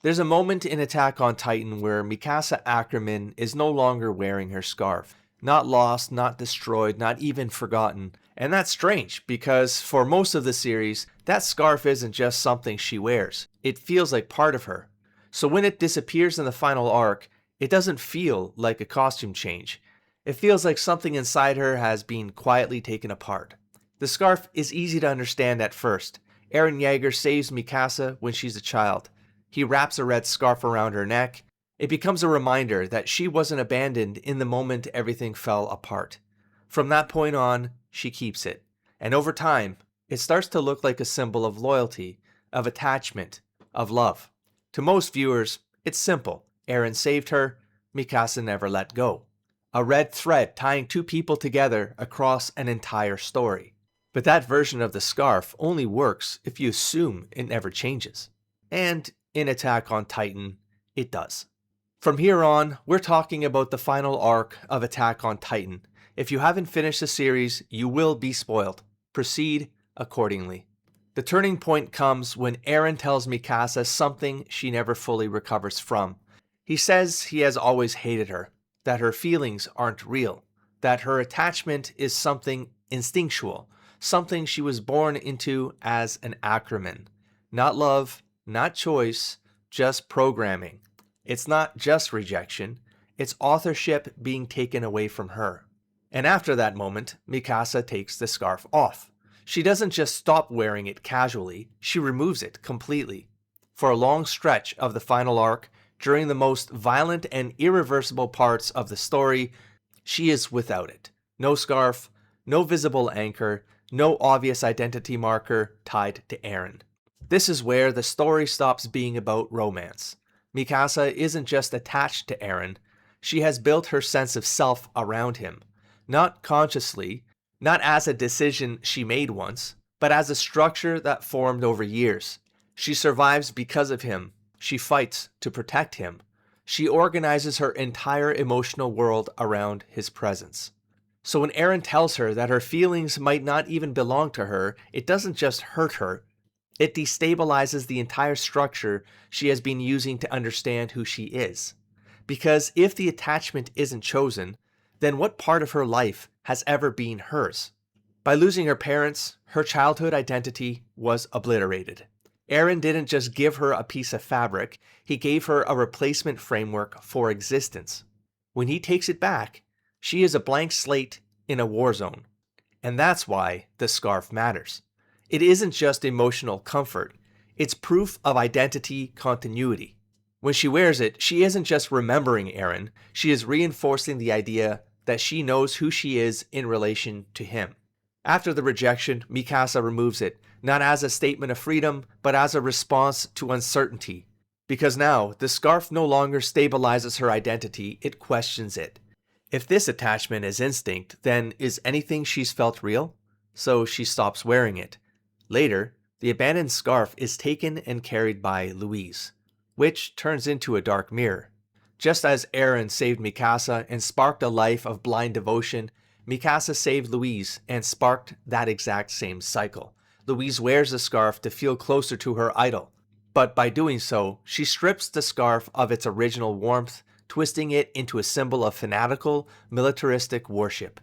There's a moment in Attack on Titan where Mikasa Ackerman is no longer wearing her scarf. Not lost, not destroyed, not even forgotten. And that's strange, because for most of the series, that scarf isn't just something she wears. It feels like part of her. So when it disappears in the final arc, it doesn't feel like a costume change. It feels like something inside her has been quietly taken apart. The scarf is easy to understand at first. Eren Yeager saves Mikasa when she's a child. He wraps a red scarf around her neck. It becomes a reminder that she wasn't abandoned in the moment everything fell apart. From that point on, she keeps it. And over time, it starts to look like a symbol of loyalty, of attachment, of love. To most viewers, it's simple. Eren saved her, Mikasa never let go. A red thread tying two people together across an entire story. But that version of the scarf only works if you assume it never changes. And in Attack on Titan, it does. From here on, we're talking about the final arc of Attack on Titan. If you haven't finished the series, you will be spoiled. Proceed accordingly. The turning point comes when Eren tells Mikasa something she never fully recovers from. He says he has always hated her, that her feelings aren't real, that her attachment is something instinctual, something she was born into as an Ackerman. Not love, not choice, just programming. It's not just rejection, it's authorship being taken away from her. And after that moment, Mikasa takes the scarf off. She doesn't just stop wearing it casually, she removes it completely. For a long stretch of the final arc, during the most violent and irreversible parts of the story, she is without it. No scarf, no visible anchor, no obvious identity marker tied to Eren. This is where the story stops being about romance. Mikasa isn't just attached to Eren, she has built her sense of self around him. Not consciously, not as a decision she made once, but as a structure that formed over years. She survives because of him. She fights to protect him. She organizes her entire emotional world around his presence. So when Eren tells her that her feelings might not even belong to her, it doesn't just hurt her, it destabilizes the entire structure she has been using to understand who she is. Because if the attachment isn't chosen, then what part of her life has ever been hers? By losing her parents, her childhood identity was obliterated. Eren didn't just give her a piece of fabric, he gave her a replacement framework for existence. When he takes it back, she is a blank slate in a war zone. And that's why the scarf matters. It isn't just emotional comfort, it's proof of identity continuity. When she wears it, she isn't just remembering Eren, she is reinforcing the idea that she knows who she is in relation to him. After the rejection, Mikasa removes it, not as a statement of freedom, but as a response to uncertainty. Because now, the scarf no longer stabilizes her identity, it questions it. If this attachment is instinct, then is anything she's felt real? So she stops wearing it. Later, the abandoned scarf is taken and carried by Louise, which turns into a dark mirror. Just as Eren saved Mikasa and sparked a life of blind devotion, Mikasa saved Louise and sparked that exact same cycle. Louise wears the scarf to feel closer to her idol, but by doing so, she strips the scarf of its original warmth, twisting it into a symbol of fanatical, militaristic worship.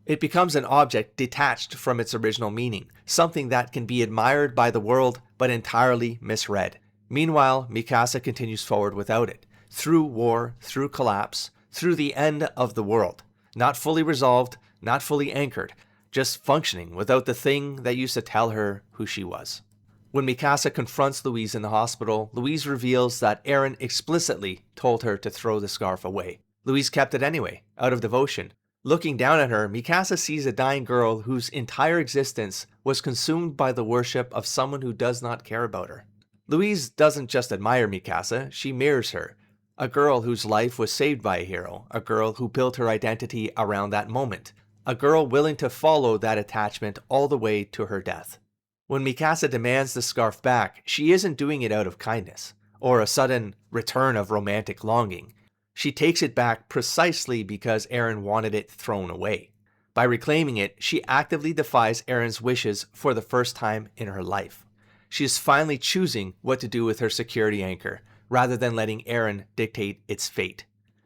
It becomes an object detached from its original meaning, something that can be admired by the world but entirely misread. Meanwhile, Mikasa continues forward without it, through war, through collapse, through the end of the world. Not fully resolved, not fully anchored, just functioning without the thing that used to tell her who she was. When Mikasa confronts Louise in the hospital, Louise reveals that Eren explicitly told her to throw the scarf away. Louise kept it anyway, out of devotion. Looking down at her, Mikasa sees a dying girl whose entire existence was consumed by the worship of someone who does not care about her. Louise doesn't just admire Mikasa, she mirrors her. A girl whose life was saved by a hero, a girl who built her identity around that moment, a girl willing to follow that attachment all the way to her death. When Mikasa demands the scarf back, she isn't doing it out of kindness, or a sudden return of romantic longing. She takes it back precisely because Eren wanted it thrown away. By reclaiming it, she actively defies Eren's wishes for the first time in her life. She is finally choosing what to do with her security anchor, rather than letting Eren dictate its fate.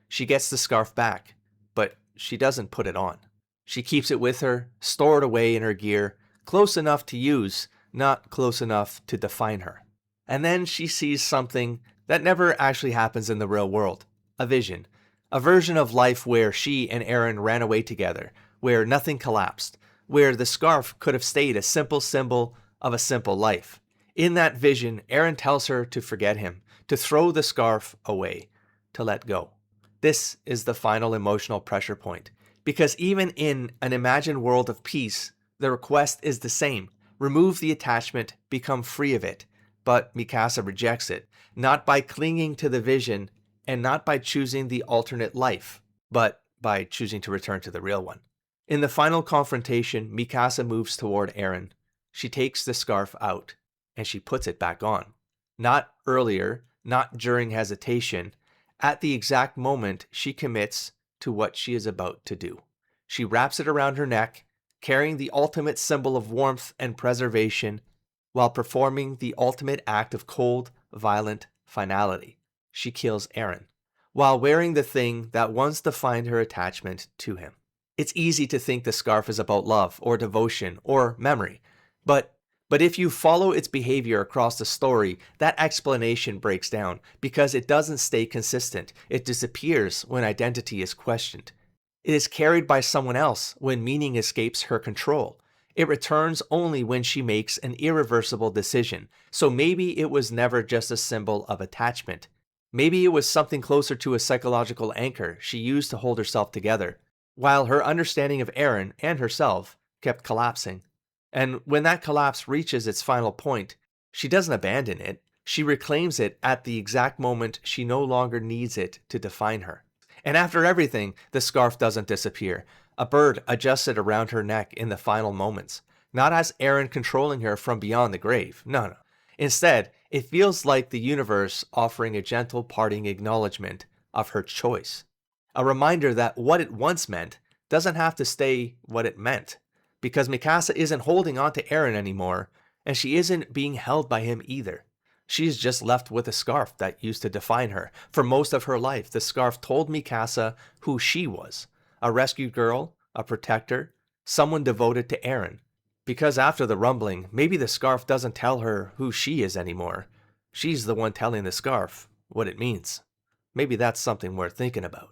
She gets the scarf back, but she doesn't put it on. She keeps it with her, stored away in her gear, close enough to use, not close enough to define her. And then she sees something that never actually happens in the real world. A vision. A version of life where she and Eren ran away together, where nothing collapsed, where the scarf could have stayed a simple symbol of a simple life. In that vision, Eren tells her to forget him, to throw the scarf away, to let go. This is the final emotional pressure point, because even in an imagined world of peace, the request is the same. Remove the attachment, become free of it. But Mikasa rejects it, not by clinging to the vision, and not by choosing the alternate life, but by choosing to return to the real one. In the final confrontation, Mikasa moves toward Eren. She takes the scarf out, and she puts it back on. Not earlier, not during hesitation. At the exact moment she commits to what she is about to do. She wraps it around her neck, carrying the ultimate symbol of warmth and preservation, while performing the ultimate act of cold, violent finality. She kills Eren, while wearing the thing that once defined her attachment to him. It's easy to think the scarf is about love, or devotion, or memory, but if you follow its behavior across the story, that explanation breaks down, because it doesn't stay consistent. It disappears when identity is questioned. It is carried by someone else when meaning escapes her control. It returns only when she makes an irreversible decision. So maybe it was never just a symbol of attachment. Maybe it was something closer to a psychological anchor she used to hold herself together, while her understanding of Eren and herself kept collapsing. And when that collapse reaches its final point, she doesn't abandon it. She reclaims it at the exact moment she no longer needs it to define her. And after everything, the scarf doesn't disappear. A bird adjusts it around her neck in the final moments, not as Eren controlling her from beyond the grave. No. Instead, it feels like the universe offering a gentle parting acknowledgement of her choice. A reminder that what it once meant doesn't have to stay what it meant, because Mikasa isn't holding on to Eren anymore, and she isn't being held by him either. She's just left with a scarf that used to define her. For most of her life, the scarf told Mikasa who she was: a rescued girl, a protector, someone devoted to Eren. Because after the rumbling, maybe the scarf doesn't tell her who she is anymore. She's the one telling the scarf what it means. Maybe that's something worth thinking about.